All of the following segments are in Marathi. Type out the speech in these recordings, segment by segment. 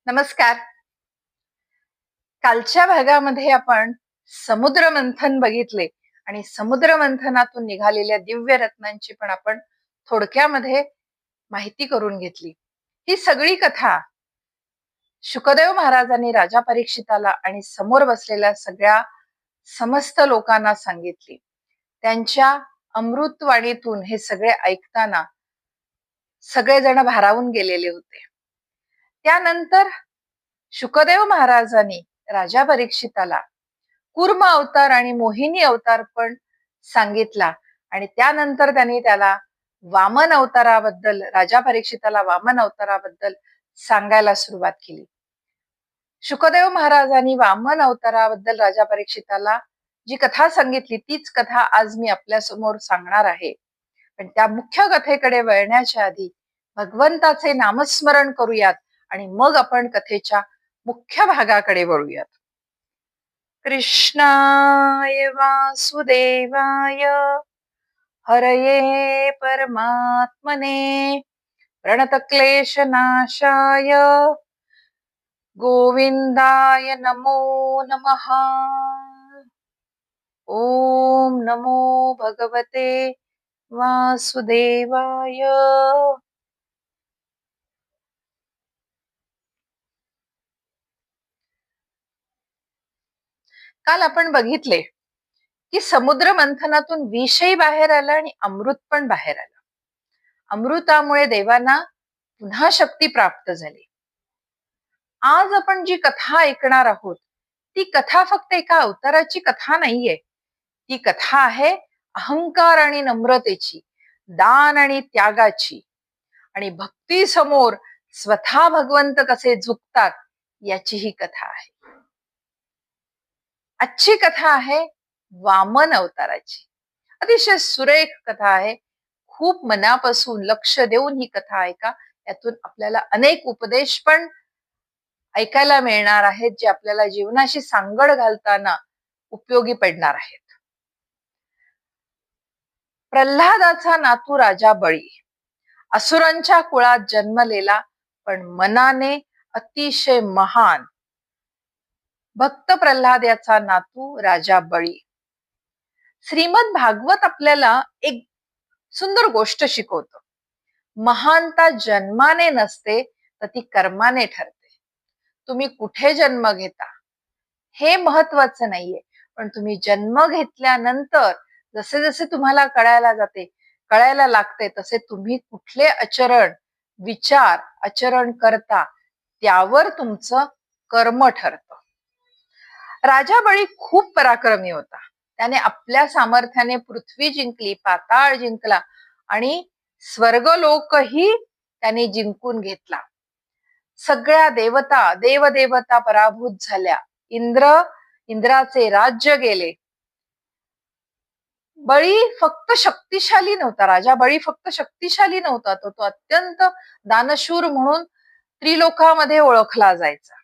नमस्कार. कालच्या भागामध्ये आपण समुद्र मंथन बघितले आणि समुद्र मंथनातून निघालेल्या दिव्य रत्नांची पण आपण थोडक्यामध्ये माहिती करून घेतली. ही सगळी कथा शुकदेव महाराजांनी राजा परीक्षिताला आणि समोर बसलेल्या सगळ्या समस्त लोकांना सांगितली. त्यांच्या अमृतवाणीतून हे सगळे ऐकताना सगळेजण भारावून गेलेले होते. त्यानंतर शुकदेव महाराजांनी राजा परीक्षिताला कूर्म अवतार आणि मोहिनी अवतार पण सांगितला आणि त्यानंतर त्यांनी त्याला वामन अवताराबद्दल राजा परीक्षिताला वामन अवताराबद्दल सांगायला सुरुवात केली. शुकदेव महाराजांनी वामन अवताराबद्दल राजा परीक्षिताला जी कथा सांगितली तीच कथा आज मी आपल्या समोर सांगणार आहे. पण त्या मुख्य कथेकडे वळण्याच्या आधी भगवंताचे नामस्मरण करूयात आणि मग आपण कथेच्या मुख्य भागाकडे वळूयात. कृष्णाय वासुदेवाय हरये परमात्मने प्रणतक्लेशनाशाय गोविंदाय नमो नमः. ओम नमो भगवते वासुदेवाय. काल आपण बघितले की समुद्र मंथनातून विषही बाहेर आला आणि अमृत पण बाहेर आलं. अमृतामुळे देवांना पुन्हा शक्ती प्राप्त झाली. आज आपण जी कथा ऐकणार आहोत ती कथा फक्त एका अवताराची कथा नाहीये. ती कथा आहे अहंकार आणि नम्रतेची, दान आणि त्यागाची आणि भक्ती समोर स्वतः भगवंत कसे झुकतात याची ही कथा आहे. आजची कथा आहे वामन अवताराची. अतिशय सुरेख कथा आहे. खूप मनापासून लक्ष देऊन ही कथा ऐका. यातून आपल्याला अनेक उपदेश पण ऐकायला मिळणार आहेत जे आपल्याला जीवनाशी सांगड घालताना उपयोगी पडणार आहेत. प्रल्हादाचा नातू राजा बळी असुरांच्या कुळात जन्मलेला पण मनाने अतिशय महान भक्त प्रल्हाद याचा नातू राजा बळी. श्रीमद भागवत आपल्याला एक सुंदर गोष्ट शिकवतं. महानता जन्माने नसते तर ती कर्माने ठरते. तुम्ही कुठे जन्म घेता हे महत्वाचं नाहीये, पण तुम्ही जन्म घेतल्यानंतर जसे जसे तुम्हाला कळायला लागते तसे तुम्ही कुठले विचार आचरण करता त्यावर तुमचं कर्म ठरतं. राजा बळी खूप पराक्रमी होता. त्याने आपल्या सामर्थ्याने पृथ्वी जिंकली, पाताळ जिंकला आणि स्वर्गलोकही त्याने जिंकून घेतला. सगळ्या देवदेवता पराभूत झाल्या. इंद्राचे राज्य गेले. बळी फक्त शक्तिशाली नव्हता. राजा बळी फक्त शक्तिशाली नव्हता, तो अत्यंत दानशूर म्हणून त्रिलोकामध्ये ओळखला जायचा.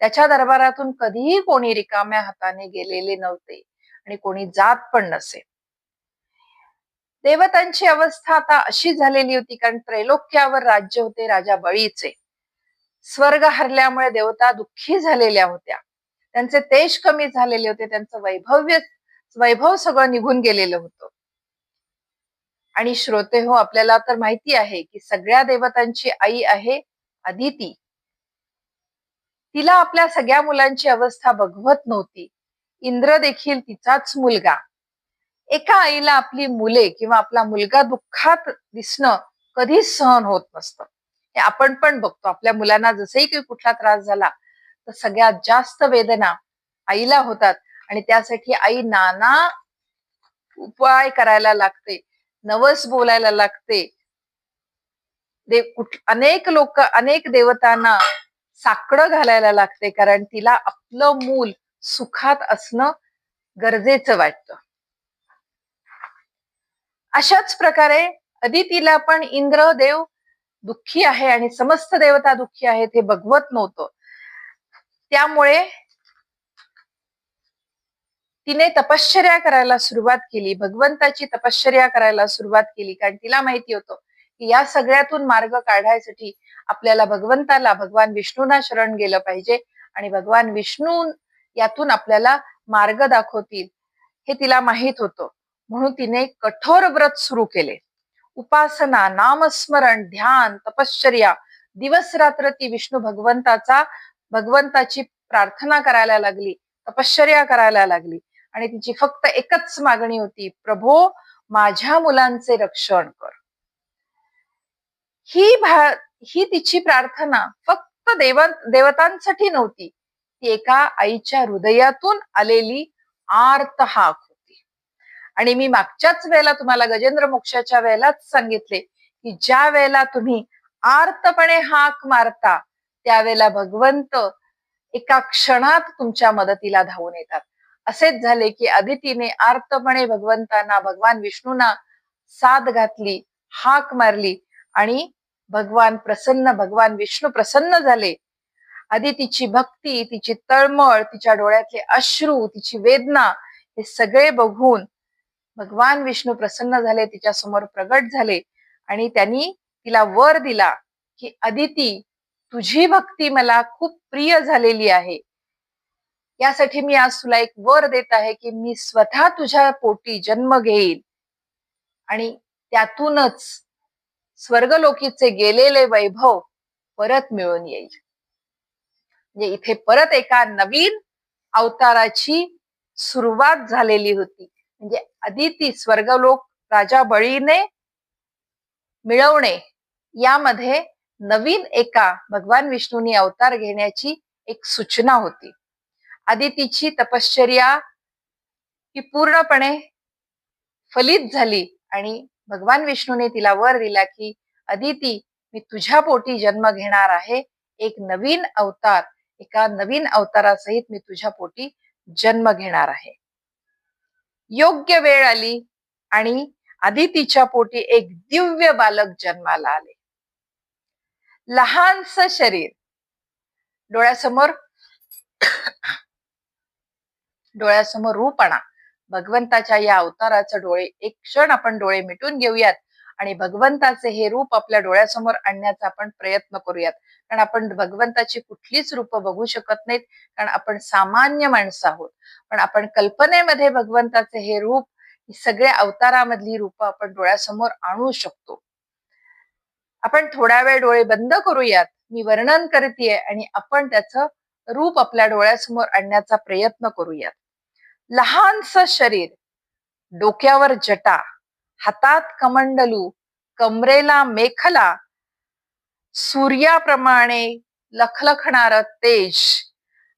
त्याच्या दरबारातून कधीही कोणी रिकाम्या हाताने गेलेले नव्हते आणि कोणी जात पण नसे. देवतांची अवस्था आता अशी झालेली होती कारण त्रैलोक्यावर राज्य होते राजा बळीचे. स्वर्ग हरल्यामुळे देवता दुःखी झालेल्या होत्या. त्यांचे तेज कमी झालेले होते. त्यांचं वैभव सगळं निघून गेलेलं होतं. आणि श्रोते हो, आपल्याला तर माहिती आहे की सगळ्या देवतांची आई आहे अदिती. तिला आपल्या सगळ्या मुलांची अवस्था बघवत नव्हती. इंद्र देखील तिचाच मुलगा. एका आईला आपली मुले किंवा आपला मुलगा दुःखात दिसणं कधीच सहन होत नसतं. हे आपण पण बघतो. आपल्या मुलांना जसही काही कुठला त्रास झाला तर सगळ्यात जास्त वेदना आईला होतात आणि त्यासाठी आई नाना उपाय करायला लागते, नवस बोलायला लागते. अनेक देवतांना साकडं घालायला लागते कारण तिला आपलं मूल सुखात असणं गरजेचं वाटतं. अशाच प्रकारे अदितीला पण इंद्रदेव दुःखी आहे आणि समस्त देवता दुःखी आहेत हे बघवत नव्हतं. त्यामुळे तिने तपश्चर्या करायला सुरुवात केली. भगवंताची तपश्चर्या करायला सुरुवात केली कारण तिला माहिती होतं की या सगळ्यातून मार्ग काढायसाठी आपल्याला भगवंताला, भगवान विष्णूंना शरण गेलं पाहिजे आणि भगवान विष्णू यातून आपल्याला मार्ग दाखवतील हे तिला माहित होतं. म्हणून तिने कठोर व्रत सुरू केले. उपासना, नामस्मरण, ध्यान, तपश्चर्या, दिवस रात्र ती विष्णू भगवंताची प्रार्थना करायला लागली, तपश्चर्या करायला लागली आणि तिची फक्त एकच मागणी होती, प्रभो माझ्या मुलांचे रक्षण कर. ही तिची प्रार्थना फक्त देवतांसाठी नव्हती, ती एका आईच्या हृदयातून आलेली आर्त हाक होती. आणि मी मागच्याच वेळेला तुम्हाला गजेंद्र मोक्षाच्या वेळेलाच सांगितले की ज्या वेळेला तुम्ही आर्तपणे हाक मारता त्यावेळेला भगवंत एका क्षणात तुमच्या मदतीला धावून येतात. असेच झाले की अदितीने आर्तपणे भगवंतांना, भगवान विष्णूंना साद घातली, हाक मारली आणि भगवान विष्णू प्रसन्न झाले. अदितीची भक्ती, तिची तळमळ, तिच्या डोळ्यातले अश्रू, तिची वेदना हे सगळे बघून भगवान विष्णू प्रसन्न झाले, तिच्या समोर प्रगट झाले आणि त्यांनी तिला वर दिला की अदिती तुझी भक्ती मला खूप प्रिय झालेली आहे. यासाठी मी आज तुला एक वर देत आहे की मी स्वतः तुझ्या पोटी जन्म घेईल आणि त्यातूनच स्वर्गलोकीचे गेलेले वैभव परत मिळून येईल. म्हणजे इथे परत एका नवीन अवताराची सुरुवात झालेली होती. म्हणजे अदिती स्वर्गलोक राजा बळीने मिळवणे यामध्ये नवीन एका भगवान विष्णूंनी अवतार घेण्याची एक सूचना होती. अदितीची तपश्चर्या ही पूर्णपणे फलित झाली आणि भगवान विष्णूने तिला वर दिला की अदिती मी तुझ्या पोटी जन्म घेणार आहे, एक नवीन अवतार, एका नवीन अवतारासहित मी तुझ्या पोटी जन्म घेणार आहे. योग्य वेळ आली आणि अदितीच्या पोटी एक दिव्य बालक जन्माला आले. लहानस शरीर, डोळ्यासमोर रूप आणा. भगवंताच्या या अवताराचे डोळे एक क्षण आपण डोळे मिटून घेऊयात आणि भगवंताचे हे रूप आपल्या डोळ्यासमोर आणण्याचा आपण प्रयत्न करूयात. कारण आपण भगवंताची कुठलीच रूप बघू शकत नाहीत, कारण आपण सामान्य माणसं आहोत. पण आपण कल्पनेमध्ये भगवंताचे हे रूप, सगळ्या अवतारामधली रूप आपण डोळ्यासमोर आणू शकतो. आपण थोडा वेळ डोळे बंद करूयात, मी वर्णन करतेय आणि आपण त्याचं रूप आपल्या डोळ्यासमोर आणण्याचा प्रयत्न करूयात. लहानस शरीर, डोक्यावर जटा, हातात कमंडलू, कमरेला मेखला, सूर्याप्रमाणे लखलखणारं तेज,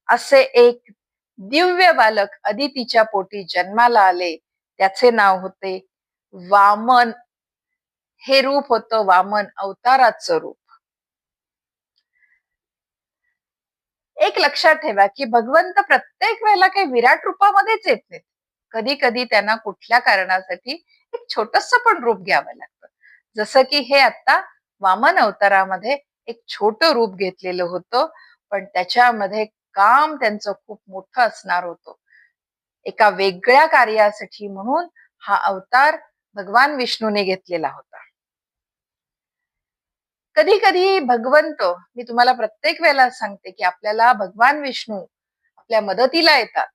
असे एक दिव्य बालक अदितीच्या पोटी जन्माला आले. त्याचे नाव होते वामन. हे रूप होतं वामन अवताराचं रूप. एक लक्षात ठेवा की भगवंत प्रत्येक वेळेला काही विराट रूपामध्येच येत नाहीत. कधी कधी त्यांना कुठल्या कारणासाठी एक छोटस पण रूप घ्यावं लागतं. जसं की हे आता वामन अवतारामध्ये एक छोटं रूप घेतलेलं होतं, पण त्याच्यामध्ये काम त्यांचं खूप मोठं असणार होतं. एका वेगळ्या कार्यासाठी म्हणून हा अवतार भगवान विष्णूने घेतलेला होता. कधी कधी भगवंत, मी तुम्हाला प्रत्येक वेळेला सांगते की आपल्याला भगवान विष्णू आपल्या मदतीला येतात.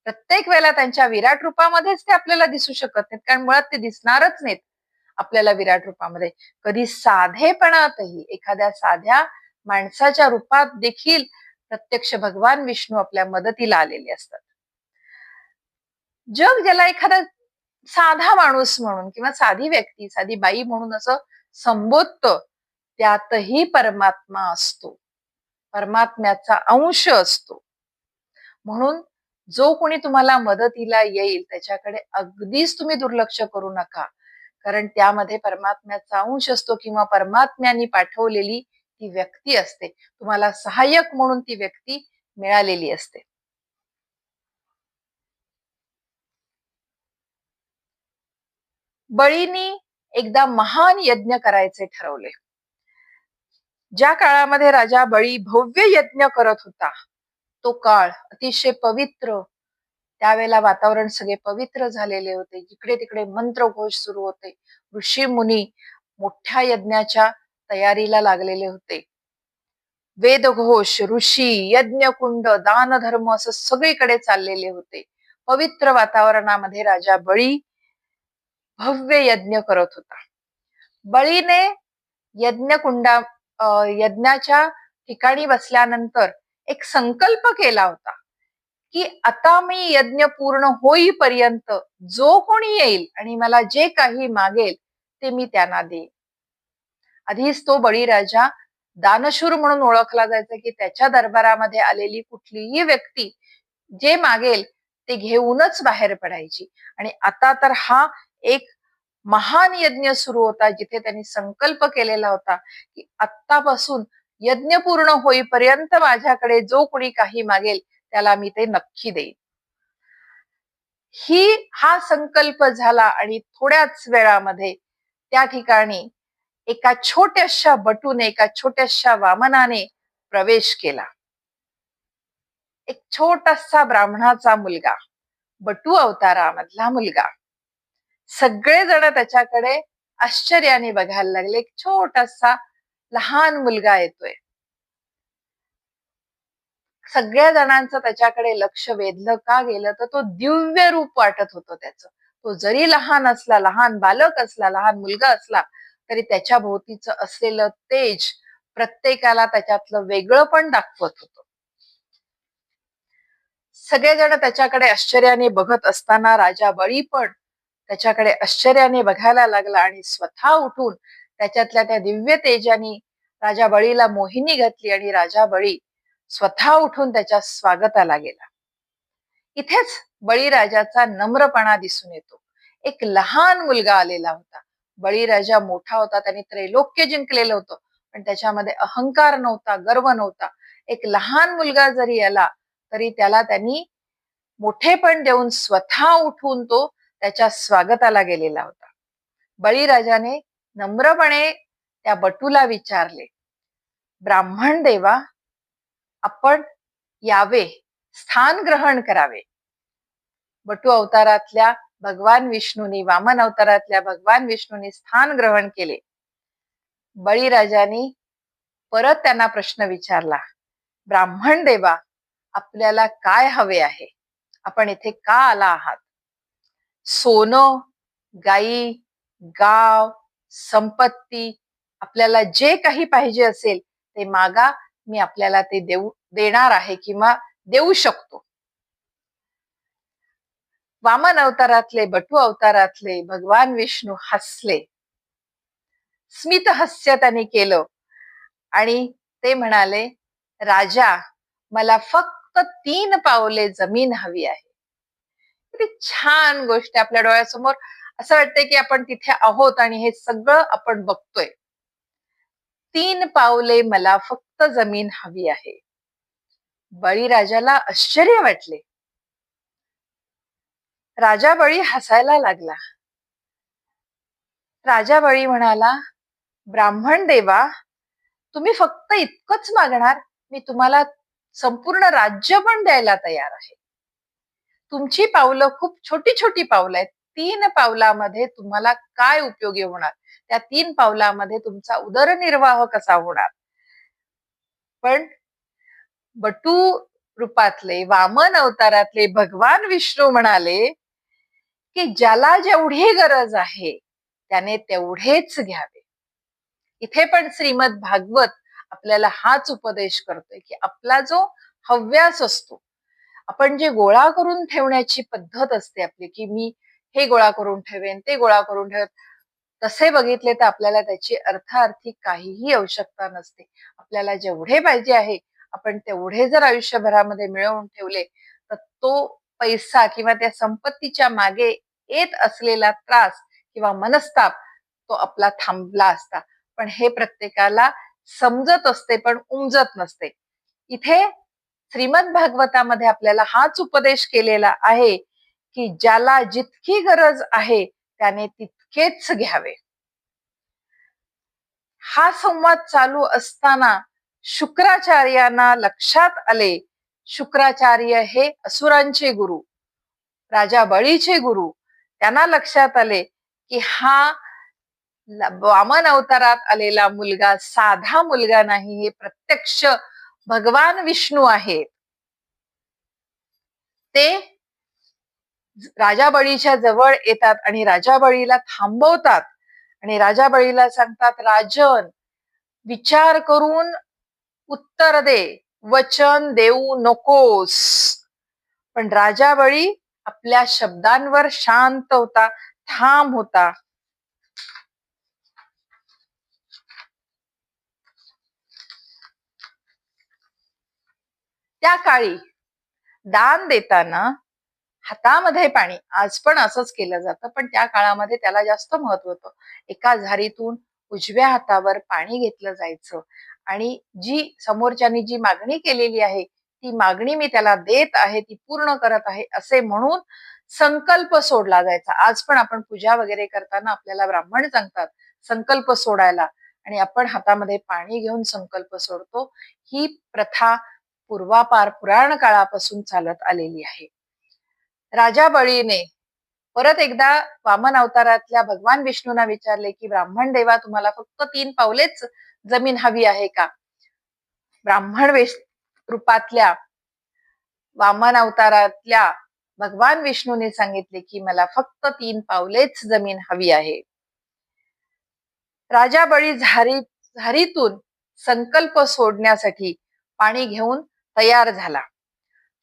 प्रत्येक वेळेला त्यांच्या विराट रूपामध्येच ते आपल्याला दिसू शकत नाहीत, कारण मुळात ते दिसणारच नाहीत आपल्याला विराट रूपामध्ये. कधी साधेपणातही एखाद्या साध्या माणसाच्या रूपात देखील प्रत्यक्ष भगवान विष्णू आपल्या मदतीला आलेले असतात. जग ज्याला एखादा साधा माणूस म्हणून किंवा साधी व्यक्ती, साधी बाई म्हणून असं संबोधतं, त्यातही परमात्मा असतो, परमात्म्याचा अंश असतो. म्हणून जो कोणी तुम्हाला मदतीला येईल त्याच्याकडे अगदीच तुम्ही दुर्लक्ष करू नका, कारण त्यामध्ये परमात्म्याचा अंश असतो किंवा परमात्म्याने पाठवलेली ती व्यक्ती असते. तुम्हाला सहाय्यक म्हणून ती व्यक्ती मिळालेली असते. बळीनी एकदा महान यज्ञ करायचे ठरवले. ज्या काळामध्ये राजा बळी भव्य यज्ञ करत होता तो काळ अतिशय पवित्र. त्यावेळेला वातावरण सगळे पवित्र झालेले होते. जिकडे तिकडे मंत्रघोष सुरू होते. ऋषी मुनी मोठ्या यज्ञाच्या तयारीला लागलेले होते. वेदघोष, ऋषी, यज्ञकुंड, दानधर्म असं सगळीकडे चाललेले होते. पवित्र वातावरणामध्ये राजा बळी भव्य यज्ञ करत होता. बळीने यज्ञकुंडा यज्ञाच्या ठिकाणी बसल्यानंतर एक संकल्प केला होता की आता मी यज्ञ पूर्ण होईपर्यंत जो कोणी येईल आणि मला जे काही मागेल ते मी त्यांना देईन. आधीच तो बळीराजा दानशूर म्हणून ओळखला जायचा की त्याच्या दरबारामध्ये आलेली कुठलीही व्यक्ती जे मागेल ते घेऊनच बाहेर पडायची. आणि आता तर हा एक महान यज्ञ सुरू होता जिथे त्यांनी संकल्प केलेला होता की आत्तापासून यज्ञ पूर्ण होईपर्यंत माझ्याकडे जो कोणी काही मागेल त्याला मी ते नक्की देईन. हा संकल्प झाला आणि थोड्याच वेळामध्ये त्या ठिकाणी एका छोट्याशा बटूने, एका छोट्याशा वामनाने प्रवेश केला. एक छोटासा ब्राह्मणाचा मुलगा, बटू अवतारामधला मुलगा. सगळेजण त्याच्याकडे आश्चर्याने बघायला लागले. एक छोटासा लहान मुलगा येतोय. सगळ्या जणांचं त्याच्याकडे लक्ष वेधलं का गेलं तर तो दिव्य रूप वाटत होतं त्याचं. तो जरी लहान असला, लहान बालक असला, लहान मुलगा असला तरी त्याच्या भोवतीचं असलेलं तेज प्रत्येकाला त्याच्यातलं वेगळं पण दाखवत होतं. सगळेजण त्याच्याकडे आश्चर्याने बघत असताना राजा बळी पण त्याच्याकडे आश्चर्याने बघायला लागला आणि स्वतः उठून त्याच्यातल्या त्या दिव्य तेजाने राजा बळीला मोहिनी घातली आणि राजा बळी स्वतः उठून त्याच्या स्वागताला गेला. इथेच बळीराजाचा नम्रपणा दिसून येतो. एक लहान मुलगा आलेला होता. बळीराजा मोठा होता, त्याने त्रैलोक्य जिंकलेलं होतं, पण त्याच्यामध्ये अहंकार नव्हता, गर्व नव्हता. एक लहान मुलगा जरी आला तरी त्याला त्यांनी मोठेपण देऊन स्वतः उठून तो त्याच्या स्वागताला गेलेला होता. बळीराजाने नम्रपणे त्या बटूला विचारले, ब्राह्मण देवा, आपण यावे, स्थान ग्रहण करावे. बटू अवतारातल्या भगवान विष्णूंनी, वामन अवतारातल्या भगवान विष्णूंनी स्थान ग्रहण केले. बळीराजाने परत त्यांना प्रश्न विचारला, ब्राह्मण देवा, आपल्याला काय हवे आहे? आपण इथे का आला आहात? सोनं, गाई, गाव, संपत्ती, आपल्याला जे काही पाहिजे असेल ते मागा, मी आपल्याला ते देणार आहे किंवा देऊ शकतो. वामन अवतारातले, बटू अवतारातले भगवान विष्णू हसले. स्मित हास्य त्याने केलं आणि ते म्हणाले, राजा, मला फक्त 3 पावले जमीन हवी आहे. किती छान गोष्ट आपल्या डोळ्यासमोर. असं वाटतंय की आपण तिथे आहोत आणि हे सगळं आपण बघतोय. 3 पावले मला फक्त जमीन हवी आहे. बळीराजाला आश्चर्य वाटले. राजा बळी हसायला लागला. राजा बळी म्हणाला, ब्राह्मण देवा, तुम्ही फक्त इतकंच मागणार, मी तुम्हाला संपूर्ण राज्य पण द्यायला तयार आहे. तुमची पावलं खूप छोटी छोटी पावलं आहेत. 3 पावलामध्ये तुम्हाला काय उपयोगी होणार? त्या 3 पावलामध्ये तुमचा उदरनिर्वाह कसा होणार? पण बटू रूपातले, वामन अवतारातले भगवान विष्णू म्हणाले की ज्याला जेवढी गरज आहे त्याने तेवढेच घ्यावे. इथे पण श्रीमद भागवत आपल्याला हाच उपदेश करतोय की आपला जो हव्यास असतो, आपण जे गोळा करून ठेवण्याची पद्धत असते आपली, की मी हे गोळा करून ठेवेन, ते गोळा करून ठेवेन, तसे बघितले तर आपल्याला त्याची अर्थार्थी काहीही आवश्यकता नसते. आपल्याला जेवढे पाहिजे आहे आपण तेवढे जर आयुष्यभरामध्ये मिळवून ठेवले तर तो पैसा किंवा त्या संपत्तीच्या मागे येत असलेला त्रास किंवा मनस्ताप तो आपला थांबला असता. पण हे प्रत्येकाला समजत असते पण उमजत नसते. इथे श्रीमद भागवतामध्ये आपल्याला हाच उपदेश केलेला आहे की ज्याला जितकी गरज आहे त्याने तितकेच घ्यावे. हा संवाद चालू असताना शुक्राचार्यांना लक्षात आले. शुक्राचार्य हे असुरांचे गुरु, राजा बळीचे गुरु. त्यांना लक्षात आले की हा वामन अवतारात आलेला मुलगा साधा मुलगा नाही, हे प्रत्यक्ष भगवान विष्णू आहेत. ते राजा बळीच्या जवळ येतात आणि राजा बळीला थांबवतात आणि राजा बळीला सांगतात, राजन, विचार करून उत्तर दे, वचन देऊ नकोस. पण राजा बळी आपल्या शब्दांवर शांत होता, ठाम होता. त्या काळी दान देताना हातामध्ये पाणी, आज पण असंच केलं जातं, पण त्या काळामध्ये त्याला जास्त महत्व होतं. एका झारीतून उजव्या हातावर पाणी घेतलं जायचं आणि जी समोरच्यानी जी मागणी केलेली आहे ती मागणी मी त्याला देत आहे, ती पूर्ण करत आहे असे म्हणून संकल्प सोडला जायचा. आज पण आपण पूजा वगैरे करताना आपल्याला ब्राह्मण सांगतात संकल्प सोडायला आणि आपण हातामध्ये पाणी घेऊन संकल्प सोडतो. ही प्रथा पूर्वापार पुराण काळापासून चालत आलेली आहे. राजा बळीने परत एकदा वामन अवतारातल्या भगवान विष्णूंना विचारले की ब्राह्मण देवा, तुम्हाला फक्त 3 पावलेच जमीन हवी आहे का? ब्राह्मण रूपातल्या वामन अवतारातल्या भगवान विष्णूने सांगितले की मला फक्त 3 पावलेच जमीन हवी आहे. राजा बळी झारीतून संकल्प सोडण्यासाठी पाणी घेऊन तयार झाला.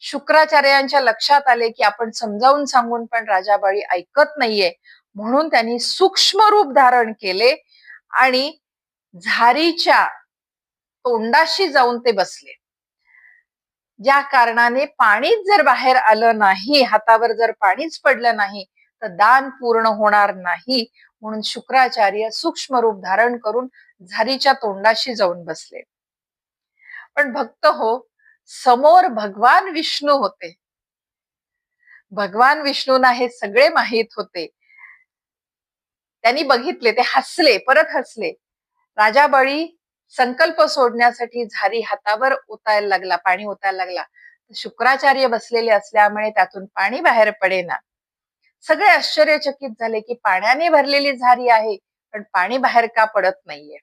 शुक्राचार्यांच्या लक्षात आले की आपण समजावून सांगून पण राजा बळी ऐकत नाहीये, म्हणून त्यांनी सूक्ष्म रूप धारण केले आणि झारीच्या तोंडाशी जाऊन ते बसले. ज्या कारणाने पाणीच जर बाहेर आलं नाही, हातावर जर पाणीच पडलं नाही तर दान पूर्ण होणार नाही, म्हणून शुक्राचार्य सूक्ष्म रूप धारण करून झारीच्या तोंडाशी जाऊन बसले. पण भक्त हो, समोर भगवान विष्णू होते. भगवान विष्णूंना हे सगळे माहित होते. त्यांनी बघितले, ते हसले, परत हसले. राजा बळी संकल्प सोडण्यासाठी झारी हातावर ओतायला लागला, पाणी ओतायला लागला. शुक्राचार्य बसलेले असल्यामुळे त्यातून पाणी बाहेर पडेना. सगळे आश्चर्यचकित झाले की पाण्याने भरलेली झारी आहे पण पाणी बाहेर का पडत नाहीये.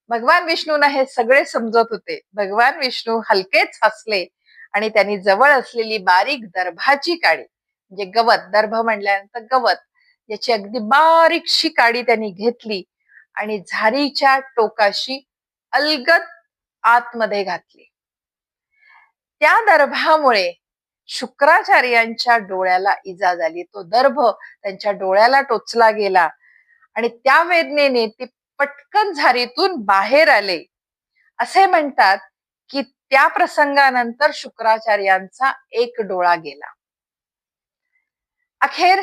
भगवान विष्णूंना हे सगळे समजत होते. भगवान विष्णू हलकेच हसले आणि त्यांनी जवळ असलेली बारीक दर्भाची काडी, म्हणजे गवत, दर्भ म्हणल्यानंतर गवत, याची अगदी बारीकशी काडी त्यांनी घेतली आणि झारीच्या टोकाशी अलगद आतमध्ये घातली. त्या दर्भामुळे शुक्राचार्यांच्या डोळ्याला इजा झाली. तो दर्भ त्यांच्या डोळ्याला टोचला गेला आणि त्या वेदनेने ते पटकन झारीतून बाहेर आले. असे म्हणतात की त्या प्रसंगानंतर शुक्राचार्यांचा एक डोळा गेला. अखेर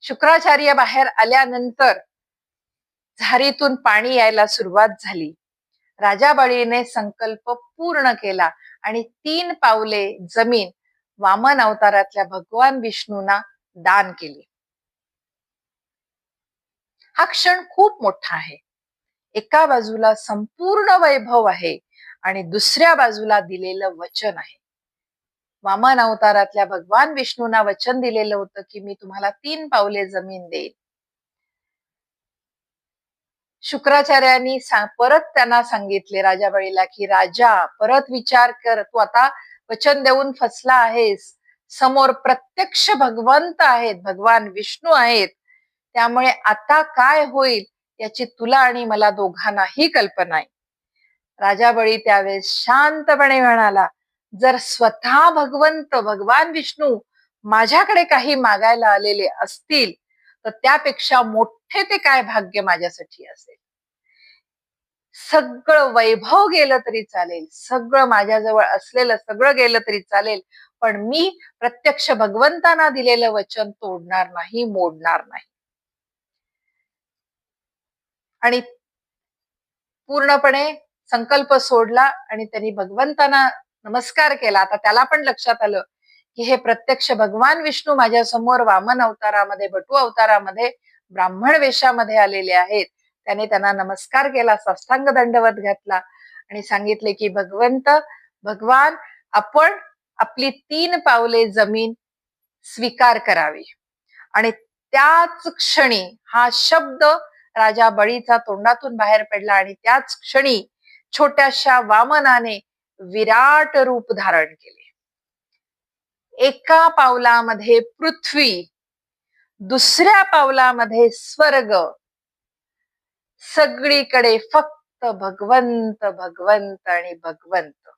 शुक्राचार्य बाहेर आल्यानंतर झारीतून पाणी यायला सुरुवात झाली. राजा बळीने संकल्प पूर्ण केला आणि 3 पावले जमीन वामन अवतारातल्या भगवान विष्णूंना दान केली. हा क्षण खूप मोठा आहे. एका बाजूला संपूर्ण वैभव आहे आणि दुसऱ्या बाजूला दिलेलं वचन आहे. वामन अवतारातल्या भगवान विष्णूंना वचन दिलेलं होतं की मी तुम्हाला 3 पावले जमीन देईन. शुक्राचार्यांनी परत त्यांना सांगितले राजा बळीला की राजा, परत विचार कर, तू आता वचन देऊन फसला आहेस. समोर प्रत्यक्ष भगवंत आहेत, भगवान विष्णू आहेत, त्यामुळे आता काय होईल याची तुला आणि मला दोघांनाही कल्पना आहे. राजा बळी त्यावेळेस शांतपणे म्हणाला, जर स्वतः भगवंत भगवान विष्णू माझ्याकडे काही मागायला आलेले असतील तर त्यापेक्षा मोठे ते काय भाग्य माझ्यासाठी असेल. सगळं वैभव गेलं तरी चालेल, सगळं माझ्याजवळ असलेलं सगळं गेलं तरी चालेल, पण मी प्रत्यक्ष भगवंतांना दिलेलं वचन तोडणार नाही, मोडणार नाही. आणि पूर्णपणे संकल्प सोडला आणि त्यांनी भगवंतांना नमस्कार केला. आता त्याला पण लक्षात आलं की हे प्रत्यक्ष भगवान विष्णू माझ्या समोर वामन अवतारामध्ये, बटू अवतारामध्ये, ब्राह्मण वेशामध्ये आलेले आहेत. त्याने त्यांना नमस्कार केला, साष्टांग दंडवत घातला आणि सांगितले की भगवंत, भगवान, आपण आपली 3 पावले जमीन स्वीकार करावी. आणि त्याच क्षणी हा शब्द राजा बळीचा तोंडातून बाहेर पडला आणि त्याच क्षणी छोट्याशा वामनाने विराट रूप धारण केले. एका पावलामध्ये पृथ्वी, दुसऱ्या पावलामध्ये स्वर्ग, सगळीकडे फक्त भगवंत भगवंत आणि भगवंत.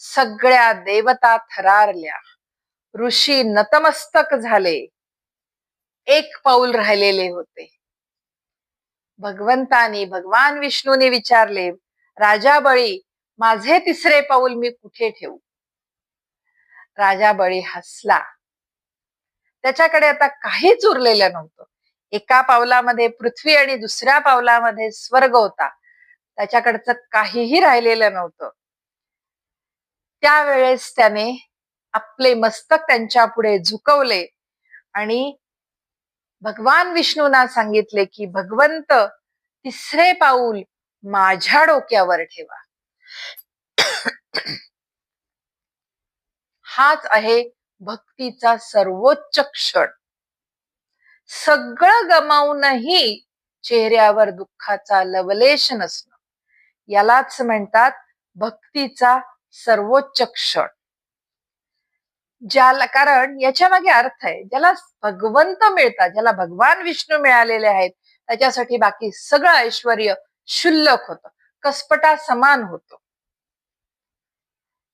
सगळ्या देवता थरारल्या, ऋषी नतमस्तक झाले. एक पाऊल राहिलेले होते. भगवंतानी, भगवान विष्णूने विचारले, राजा बळी, माझे तिसरे पाऊल मी कुठे ठेवू? राजा बळी हसला. त्याच्याकडे आता काहीच उरलेलं नव्हतं. एका पावलामध्ये पृथ्वी आणि दुसऱ्या पावलामध्ये स्वर्ग होता. त्याच्याकडचं काहीही राहिलेलं नव्हतं. त्यावेळेस त्याने आपले मस्तक त्यांच्या पुढे झुकवले आणि भगवान विष्णूंना सांगितले की भगवंत, तिसरे पाऊल माझ्या डोक्यावर ठेवा. हाच आहे भक्तीचा सर्वोच्च क्षण. सगळं गमावूनही चेहऱ्यावर दुःखाचा लवलेश नसणं, यालाच म्हणतात भक्तीचा सर्वोच्च क्षण. ज्याला, कारण याच्या मागे अर्थ आहे, ज्याला भगवंत मिळतात, ज्याला भगवान विष्णू मिळालेले आहेत, त्याच्यासाठी बाकी सगळं ऐश्वर्य क्षुल्लक होतं, कसपटा समान होतं.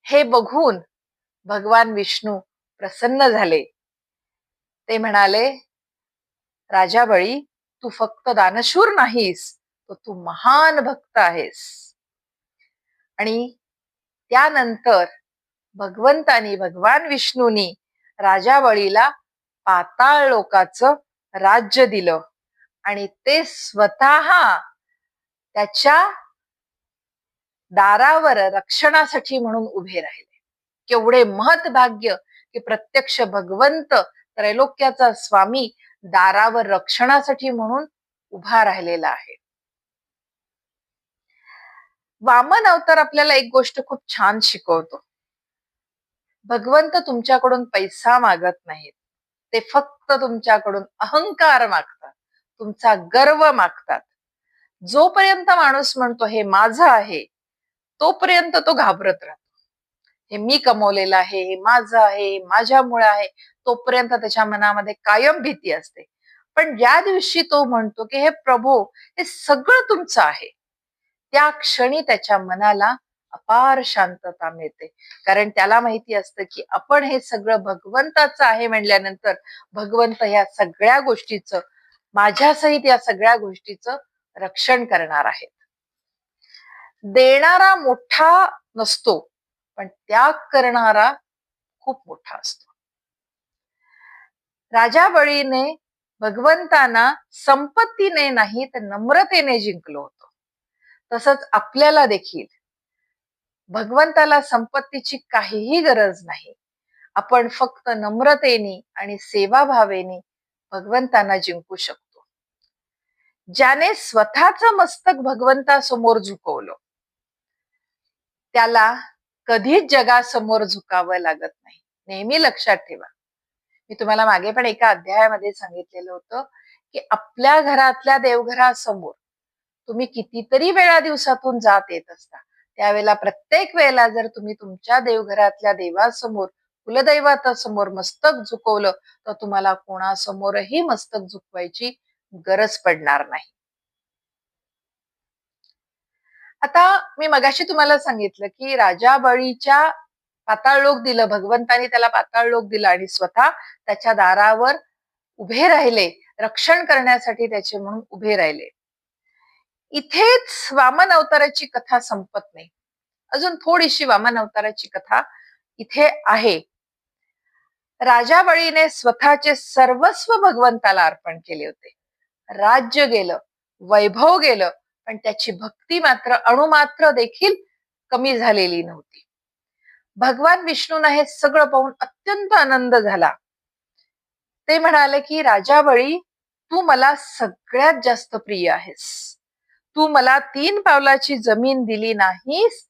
हे बघून भगवान विष्णू प्रसन्न झाले. ते म्हणाले, राजा बळी, तू फक्त दानशूर नाहीस, तर तू महान भक्त आहेस. आणि त्यानंतर भगवंतानी, भगवान विष्णूंनी राजा बळीला पाताळ लोकाचं राज्य दिलं आणि ते स्वतः त्याच्या दारावर रक्षणासाठी म्हणून उभे राहिले. केवढे महत्भाग्य की प्रत्यक्ष भगवंत, त्रैलोक्याचा स्वामी दारावर रक्षणासाठी म्हणून उभा राहिलेला आहे. वामन अवतार आपल्याला एक गोष्ट खूप छान शिकवतो. भगवंत तुमच्याकडून पैसा मागत नाहीत, ते फक्त तुमच्याकडून अहंकार मागतात, तुमचा गर्व मागतात. जोपर्यंत माणूस म्हणतो हे माझं आहे, तोपर्यंत तो घाबरत राहतो. हे मी कमवलेलं आहे, हे माझं आहे, माझ्यामुळे आहे, तोपर्यंत त्याच्या मनामध्ये कायम भीती असते. पण ज्या दिवशी तो म्हणतो की हे प्रभू, हे सगळं तुमचं आहे, त्या क्षणी त्याच्या मनाला अपार शांतता मिळते. कारण त्याला माहिती असतं की आपण हे सगळं भगवंताचं आहे म्हणल्यानंतर भगवंत ह्या सगळ्या गोष्टीचं, माझ्यासहित या सगळ्या गोष्टीचं रक्षण करणार आहेत. देणारा मोठा नसतो, पण त्याग करणारा खूप मोठा असतो. राजा बळीने भगवंतांना संपत्तीने नाही तर नम्रतेने जिंकलो होतो. तसंच आपल्याला देखील भगवंताला संपत्तीची काहीही गरज नाही. आपण फक्त नम्रतेने आणि सेवाभावेने भगवंतांना जिंकू शकतो. ज्याने स्वतःचं मस्तक भगवंतासमोर झुकवलं, त्याला कधीच जगासमोर झुकावं लागत नाही. नेहमी लक्षात ठेवा. मी तुम्हाला मागे पण एका अध्यायामध्ये सांगितलेलं होतं की आपल्या घरातल्या देवघरासमोर तुम्ही कितीतरी वेळा दिवसातून जात येत असता. त्यावेळेला प्रत्येक वेळेला जर तुम्ही तुमच्या देवघरातल्या देवासमोर, कुलदैवतासमोर मस्तक झुकवलं, तर तुम्हाला कोणासमोरही मस्तक झुकवायची गरज पडणार नाही. आता मी मगाशी तुम्हाला सांगितलं की राजा बळीच्या पाताळ लोक दिलं, भगवंतानी त्याला पाताळ लोक दिलं आणि स्वतः त्याच्या दारावर उभे राहिले, रक्षण करण्यासाठी त्याचे म्हणून उभे राहिले. इथेच वामन अवताराची कथा संपत नाही. अजून थोडीशी वामन अवताराची कथा इथे आहे. राजा बळीने स्वतःचे सर्वस्व भगवंताला अर्पण केले होते. राज्य गेलं, वैभव गेलं, पण त्याची भक्ती मात्र अणुमात्र देखील कमी झालेली नव्हती. भगवान विष्णूंना हे सगळं पाहून अत्यंत आनंद झाला. ते म्हणाले की राजा बळी, तू मला सगळ्यात जास्त प्रिय आहेस. तू मला 3 पावलाची जमीन दिली नाहीस,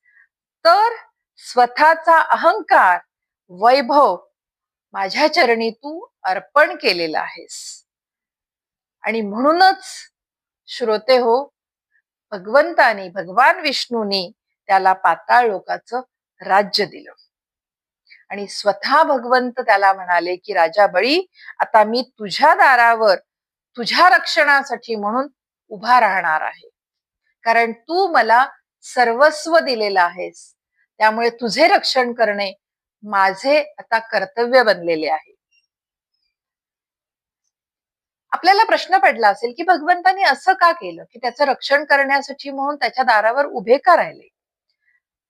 तर स्वतःचा अहंकार, वैभव माझ्या चरणी तू अर्पण केलेला आहेस. आणि म्हणूनच श्रोते हो, भगवंतानी भगवान विष्णूनी त्याला पाताळ लोकाचं राज्य दिलं आणि स्वतः भगवंत त्याला म्हणाले की राजा बळी, आता मी तुझ्या दारावर तुझ्या रक्षणासाठी म्हणून उभा राहणार आहे, कारण तू मला सर्वस्व दिलेलं आहेस, त्यामुळे तुझे रक्षण करणे माझे आता कर्तव्य बनलेले आहे. आपल्याला प्रश्न पडला असेल की भगवंतानी असं का केलं, की त्याचं रक्षण करण्यासाठी म्हणून त्याच्या दारावर उभे का राहिले.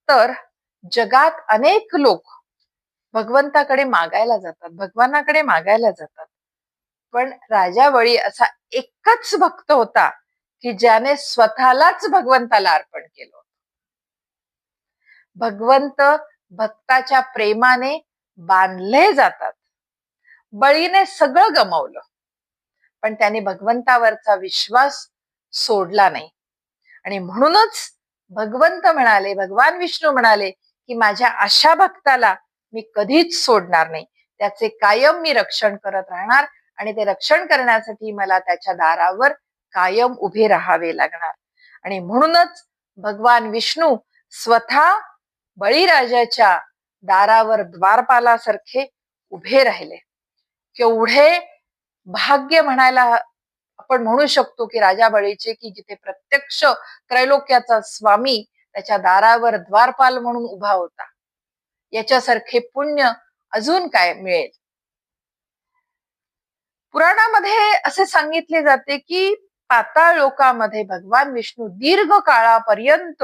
तर जगात अनेक लोक भगवंताकडे मागायला जातात, भगवानाकडे मागायला जातात, पण राजा बळी असा एकच भक्त होता की ज्याने स्वतःलाच भगवंताला अर्पण केलं. भगवंत भक्ताच्या प्रेमाने बांधले जातात. बळीने सगळं गमावलं, पण त्याने भगवंतावरचा विश्वास सोडला नाही. आणि म्हणूनच भगवंत म्हणाले, भगवान विष्णू म्हणाले की माझ्या अशा भक्ताला मी कधीच सोडणार नाही, त्याचे कायम मी रक्षण करत राहणार आणि ते रक्षण करण्यासाठी मला त्याच्या दारावर कायम उभे राहावे लागणार. आणि म्हणूनच भगवान विष्णू स्वतः बळीराजाच्या दारावर द्वारपालासारखे उभे राहिले. केवढे भाग्य म्हणायला आपण म्हणू शकतो की राजा बळीचे, की जिथे प्रत्यक्ष त्रैलोक्याचा स्वामी त्याच्या दारावर द्वारपाल म्हणून उभा होता. याच्यासारखे पुण्य अजून काय मिळेल. पुराणामध्ये असे सांगितले जाते की पाताळ लोकामध्ये भगवान विष्णू दीर्घ काळापर्यंत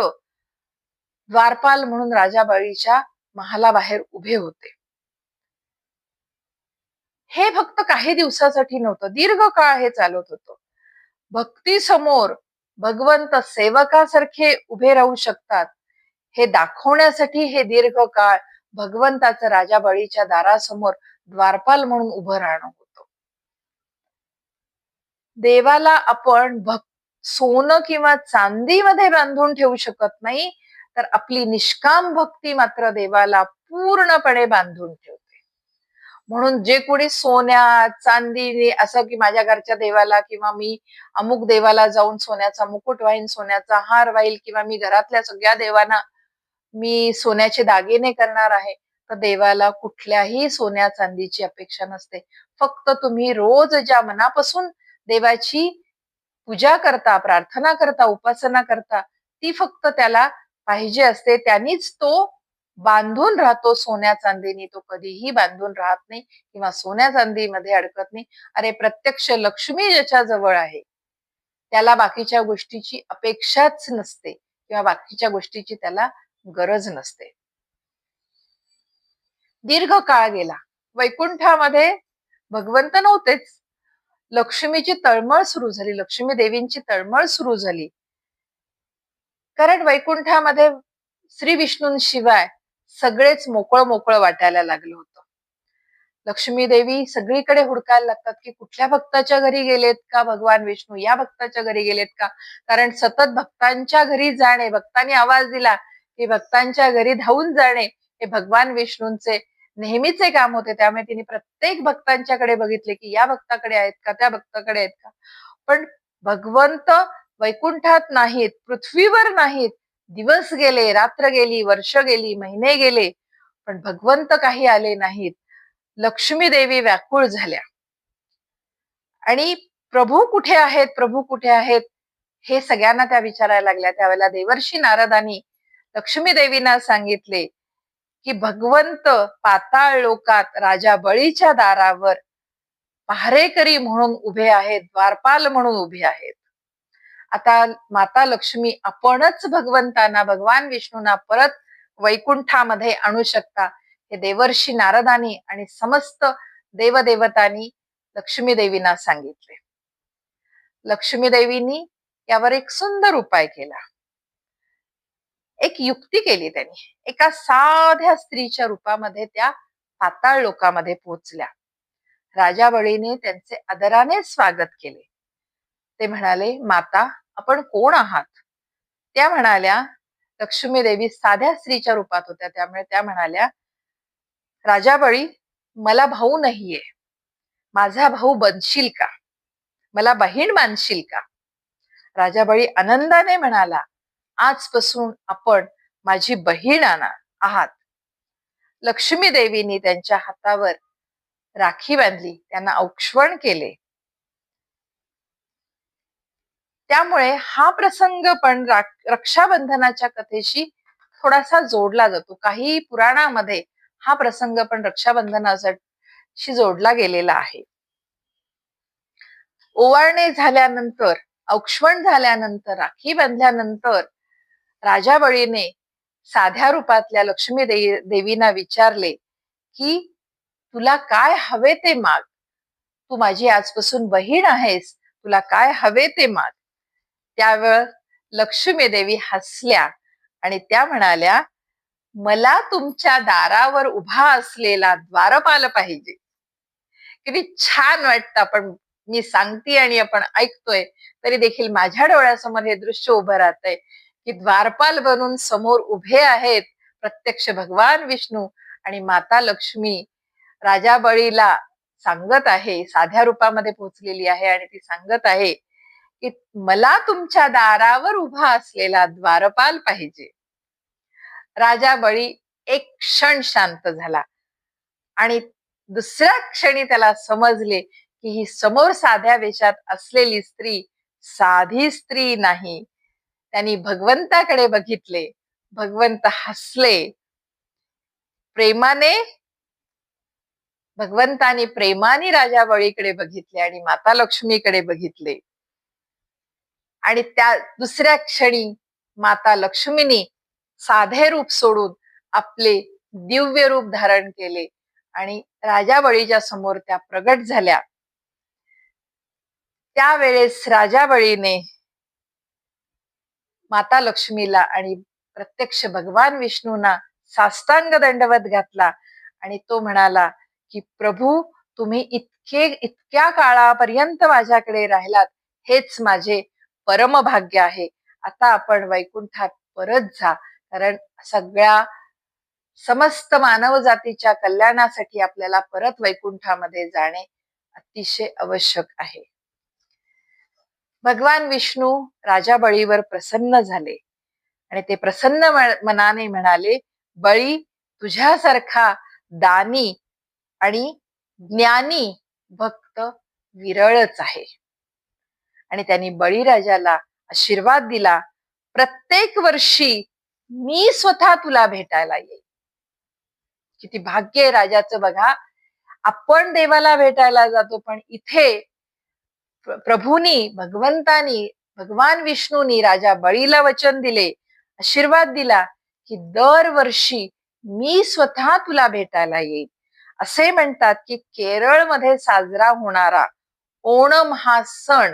द्वारपाल म्हणून राजा बळीच्या महालाबाहेर उभे होते. हे फक्त काही दिवसासाठी नव्हतं, दीर्घ काळ हे चालत होतं. भक्ती समोर भगवंत सेवकासारखे उभे राहू शकतात हे दाखवण्यासाठी हे दीर्घ काळ भगवंताचं राजा बळीच्या दारासमोर द्वारपाल म्हणून उभं राहणं होतं. देवाला आपण सोनं किंवा चांदीमध्ये बांधून ठेवू शकत नाही, तर आपली निष्काम भक्ती मात्र देवाला पूर्णपणे बांधून ठेवते. म्हणून जे कोणी सोन्या चांदीने असं की माझ्या घरच्या देवाला किंवा मी अमुक देवाला जाऊन सोन्याचा मुकुट वाहीन, सोन्याचा हार वाहील, किंवा मी घरातल्या सगळ्या देवांना मी सोन्याचे दागिने करणार आहे, तर देवाला कुठल्याही सोन्या चांदीची अपेक्षा नसते. फक्त तुम्ही रोज ज्या मनापासून देवाची पूजा करता, प्रार्थना करता, उपासना करता, ती फक्त त्याला पाहिजे असते. त्यांनीच तो बांधून राहतो सोन्या चांदीनी, तो कधीही बांधून राहत नाही किंवा सोन्या चांदीमध्ये अडकत नाही. अरे प्रत्यक्ष लक्ष्मी ज्याच्या जवळ आहे त्याला बाकीच्या गोष्टीची अपेक्षाच नसते किंवा बाकीच्या गोष्टीची त्याला गरज नसते. दीर्घ काळ गेला, वैकुंठामध्ये भगवंत नव्हतेच, लक्ष्मीची तळमळ सुरू झाली, लक्ष्मी देवींची तळमळ सुरू झाली. कारण वैकुंठामध्ये श्री विष्णूंशिवाय सगळेच मोकळं मोकळं वाटायला लागलं होतं. लक्ष्मी देवी सगळीकडे हुडकायला लागतात की कुठल्या भक्ताच्या घरी गेलेत का भगवान विष्णू, या भक्ताच्या घरी गेलेत का. कारण सतत भक्तांच्या घरी जाणे, भक्तांनी आवाज दिला की भक्तांच्या घरी धावून जाणे हे भगवान विष्णूंचे नेहमीचे काम होते. त्यामुळे तिने प्रत्येक भक्तांच्याकडे बघितले की या भक्ताकडे आहेत का, त्या भक्ताकडे आहेत का. पण भगवंत वैकुंठात नाहीत, पृथ्वीवर नाहीत. दिवस गेले, रात्र गेली, वर्ष गेली, महिने गेले, पण भगवंत काही आले नाहीत. लक्ष्मी देवी व्याकुळ झाल्या आणि प्रभू कुठे आहेत, प्रभू कुठे आहेत हे सगळ्यांना त्या विचारायला लागल्या. त्यावेळेला देवर्षी नारदांनी लक्ष्मी देवींना सांगितले की भगवंत पाताळ लोकात राजा बळीच्या दारावर पहारेकरी म्हणून उभे आहेत, द्वारपाल म्हणून उभे आहेत. आता माता लक्ष्मी आपणच भगवंतांना, भगवान विष्णूंना परत वैकुंठामध्ये आणू शकता, हे देवर्षी नारदांनी आणि समस्त देवदेवतांनी लक्ष्मी देवींना सांगितले. लक्ष्मी देवींनी यावर एक सुंदर उपाय केला, एक युक्ती केली त्यांनी. एका साध्या स्त्रीच्या रूपामध्ये त्या पाताळ लोकामध्ये पोहोचल्या. राजा बळीने त्यांचे आदराने स्वागत केले. ते म्हणाले, माता आपण कोण आहात. त्या म्हणाल्या, लक्ष्मी देवी साध्या स्त्रीच्या रूपात होत्या, त्यामुळे त्या म्हणाल्या, राजा बळी मला भाऊ नाहीये, माझा भाऊ बनशील का, मला बहीण मानशील का. राजा बळी आनंदाने म्हणाला, आजपासून आपण माझी बहीण आहात. लक्ष्मी देवीने त्यांच्या हातावर राखी बांधली, त्यांना औक्षवण केले. त्यामुळे हा प्रसंग पण रक्षाबंधनाच्या कथेशी थोडासा जोडला जातो. काही पुराणामध्ये हा प्रसंग पण रक्षाबंधनाशी जोडला गेलेला आहे. ओवाळणे झाल्यानंतर, औक्षवण झाल्यानंतर, राखी बांधल्यानंतर राजा बळीने साध्या रूपातल्या लक्ष्मी देवीना विचारले की तुला काय हवे ते माग. तू माझी आजपासून बहीण आहेस, तुला काय हवे ते माग. त्यावेळ लक्ष्मी देवी हसल्या आणि त्या म्हणाल्या, मला तुमच्या दारावर उभा असलेला द्वारपाल पाहिजे. किती छान वाटतं. आपण मी सांगते आणि आपण ऐकतोय तरी देखील माझ्या डोळ्यासमोर हे दृश्य उभं राहतंय की द्वारपाल बनून समोर उभे आहेत प्रत्यक्ष भगवान विष्णू आणि माता लक्ष्मी. राजा बळीला सांगत आहे, साध्या रूपामध्ये पोहोचलेली आहे आणि ती सांगत आहे की मला तुमच्या दारावर उभा असलेला द्वारपाल पाहिजे. राजा बळी एक क्षण शांत झाला आणि दुसऱ्या क्षणी त्याला समजले की ही समोर साध्या वेशात असलेली स्त्री साधी स्त्री नाही. त्यांनी भगवंताकडे बघितले, भगवंत हसले. भगवंतानी प्रेमाने राजा बळीकडे बघितले आणि माता लक्ष्मीकडे बघितले आणि त्या दुसऱ्या क्षणी माता लक्ष्मीनी साधे रूप सोडून आपले दिव्य रूप धारण केले आणि राजा बळीच्या समोर त्या प्रगट झाल्या. त्यावेळेस राजा बळीने माता लक्ष्मीला आणि प्रत्यक्ष भगवान विष्णूंना साष्टांग दंडवत घातला आणि तो म्हणाला की प्रभू, तुम्ही इतक्या काळापर्यंत माझ्याकडे राहिलात, हेच माझे परम भाग्य आहे. आता आपण वैकुंठात परत जा, कारण सगळ्या समस्त मानव जातीच्या कल्याणासाठी आपल्याला परत वैकुंठामध्ये जाणे अतिशय आवश्यक आहे. भगवान विष्णू राजा बळीवर प्रसन्न झाले आणि ते प्रसन्न मनाने म्हणाले, बळी, तुझ्यासारखा दानी आणि ज्ञानी भक्त विरळच आहे. आणि त्यांनी बळीराजाला आशीर्वाद दिला, प्रत्येक वर्षी मी स्वतः तुला भेटायला येईल. किती भाग्य आहे राजाचं बघा. आपण देवाला भेटायला जातो, पण इथे प्रभूनी, भगवंतानी, भगवान विष्णूनी राजा बळीला वचन दिले, आशीर्वाद दिला की दरवर्षी मी स्वतः तुला भेटायला येईल. असे म्हणतात की केरळमध्ये साजरा होणारा ओणम हा सण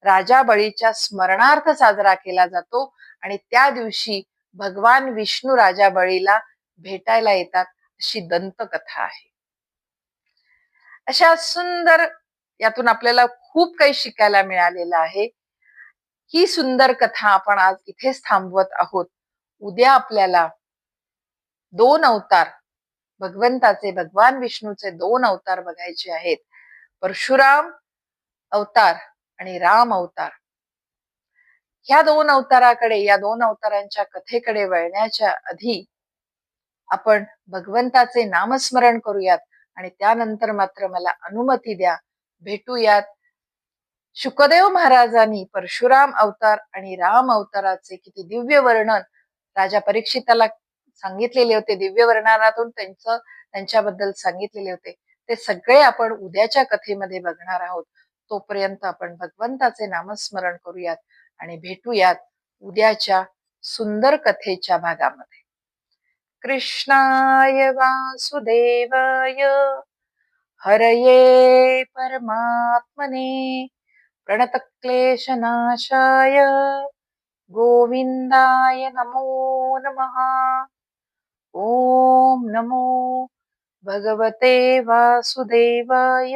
राजा बळीच्या स्मरणार्थ साजरा केला जातो आणि त्या दिवशी भगवान विष्णू राजा बळीला भेटायला येतात, अशी दंतकथा आहे. अशा सुंदर, यातून आपल्याला खूप काही शिकायला मिळालेलं आहे. ही सुंदर कथा आपण आज इथेच थांबवत आहोत. उद्या आपल्याला 2 अवतार भगवंताचे, भगवान विष्णूचे 2 अवतार बघायचे आहेत, परशुराम अवतार आणि राम अवतार. ह्या 2 अवताराकडे, या 2 अवतारांच्या कथेकडे वळण्याच्या आधी आपण भगवंताचे नामस्मरण करूयात आणि त्यानंतर मात्र मला अनुमती द्या, भेटूयात. शुकदेव महाराजांनी परशुराम अवतार आणि राम अवताराचे किती दिव्य वर्णन राजा परीक्षिताला सांगितलेले होते, दिव्य वर्णनातून त्यांच्याबद्दल सांगितलेले होते, ते सगळे आपण उद्याच्या कथेमध्ये बघणार आहोत. तोपर्यंत आपण भगवंताचे नामस्मरण करूयात आणि भेटूयात उद्याच्या सुंदर कथेच्या भागामध्ये. कृष्णाय वासुदेवाय हरये परमात्मने प्रणतक्लेशनाशाय गोविंदाय नमो नमः. ओम नमो भगवते वासुदेवाय.